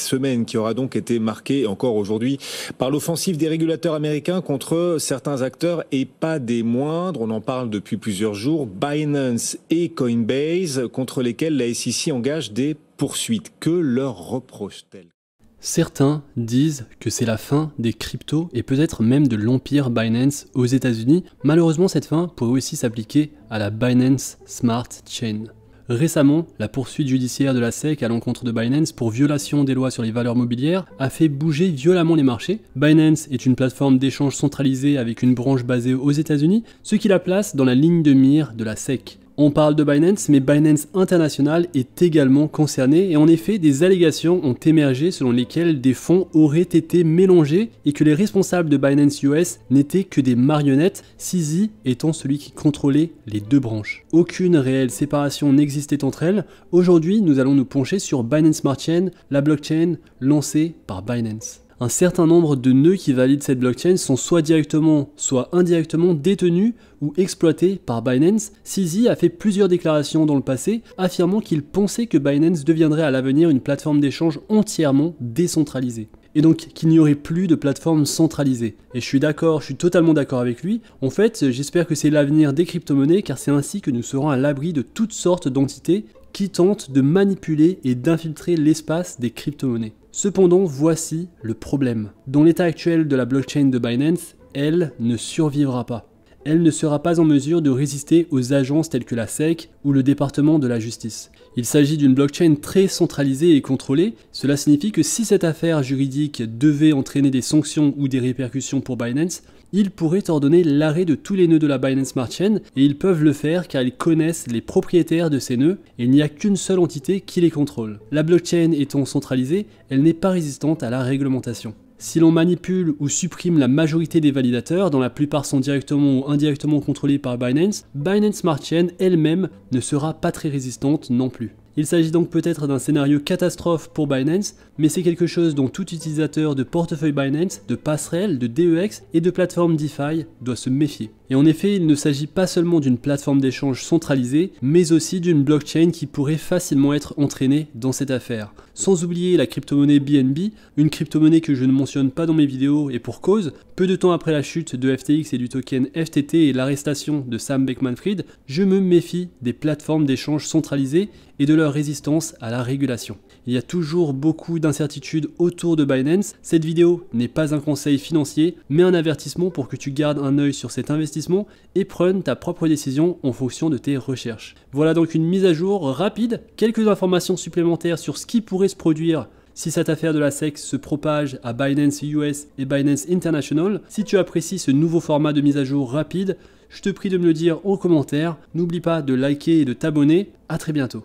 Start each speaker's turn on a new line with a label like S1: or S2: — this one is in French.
S1: semaine qui aura donc été marquée encore aujourd'hui par l'offensive des régulateurs américains contre certains acteurs et pas des moindres. On en parle depuis plusieurs jours. Binance et Coinbase contre lesquels la SEC engage des poursuites. Que leur reproche-t-elle ?
S2: Certains disent que c'est la fin des cryptos et peut-être même de l'empire Binance aux États-Unis. Malheureusement, cette fin pourrait aussi s'appliquer à la Binance Smart Chain. Récemment, la poursuite judiciaire de la SEC à l'encontre de Binance pour violation des lois sur les valeurs mobilières a fait bouger violemment les marchés. Binance est une plateforme d'échange centralisée avec une branche basée aux États-Unis, ce qui la place dans la ligne de mire de la SEC. On parle de Binance, mais Binance International est également concerné et en effet, des allégations ont émergé selon lesquelles des fonds auraient été mélangés et que les responsables de Binance US n'étaient que des marionnettes, CZ étant celui qui contrôlait les deux branches. Aucune réelle séparation n'existait entre elles. Aujourd'hui, nous allons nous pencher sur Binance Smart Chain, la blockchain lancée par Binance. Un certain nombre de nœuds qui valident cette blockchain sont soit directement, soit indirectement détenus ou exploités par Binance. CZ a fait plusieurs déclarations dans le passé, affirmant qu'il pensait que Binance deviendrait à l'avenir une plateforme d'échange entièrement décentralisée. Et donc qu'il n'y aurait plus de plateforme centralisée. Et je suis totalement d'accord avec lui. En fait, j'espère que c'est l'avenir des crypto-monnaies car c'est ainsi que nous serons à l'abri de toutes sortes d'entités qui tentent de manipuler et d'infiltrer l'espace des crypto-monnaies. Cependant, voici le problème. Dans l'état actuel de la blockchain de Binance, elle ne survivra pas. Elle ne sera pas en mesure de résister aux agences telles que la SEC ou le département de la justice. Il s'agit d'une blockchain très centralisée et contrôlée. Cela signifie que si cette affaire juridique devait entraîner des sanctions ou des répercussions pour Binance, ils pourraient ordonner l'arrêt de tous les nœuds de la Binance Smart Chain et ils peuvent le faire car ils connaissent les propriétaires de ces nœuds et il n'y a qu'une seule entité qui les contrôle. La blockchain étant centralisée, elle n'est pas résistante à la réglementation. Si l'on manipule ou supprime la majorité des validateurs, dont la plupart sont directement ou indirectement contrôlés par Binance, Binance Smart Chain elle-même ne sera pas très résistante non plus. Il s'agit donc peut-être d'un scénario catastrophe pour Binance, mais c'est quelque chose dont tout utilisateur de portefeuille Binance, de passerelle, de DEX et de plateforme DeFi doit se méfier. Et en effet, il ne s'agit pas seulement d'une plateforme d'échange centralisée, mais aussi d'une blockchain qui pourrait facilement être entraînée dans cette affaire. Sans oublier la crypto-monnaie BNB, une crypto-monnaie que je ne mentionne pas dans mes vidéos et pour cause, peu de temps après la chute de FTX et du token FTT et l'arrestation de Sam Bankman-Fried, je me méfie des plateformes d'échange centralisées et de leur résistance à la régulation. Il y a toujours beaucoup d'incertitudes autour de Binance. Cette vidéo n'est pas un conseil financier, mais un avertissement pour que tu gardes un œil sur cet investissement et prennes ta propre décision en fonction de tes recherches. Voilà donc une mise à jour rapide, quelques informations supplémentaires sur ce qui pourrait se produire si cette affaire de la SEC se propage à Binance US et Binance International. Si tu apprécies ce nouveau format de mise à jour rapide, je te prie de me le dire en commentaire. N'oublie pas de liker et de t'abonner. À très bientôt.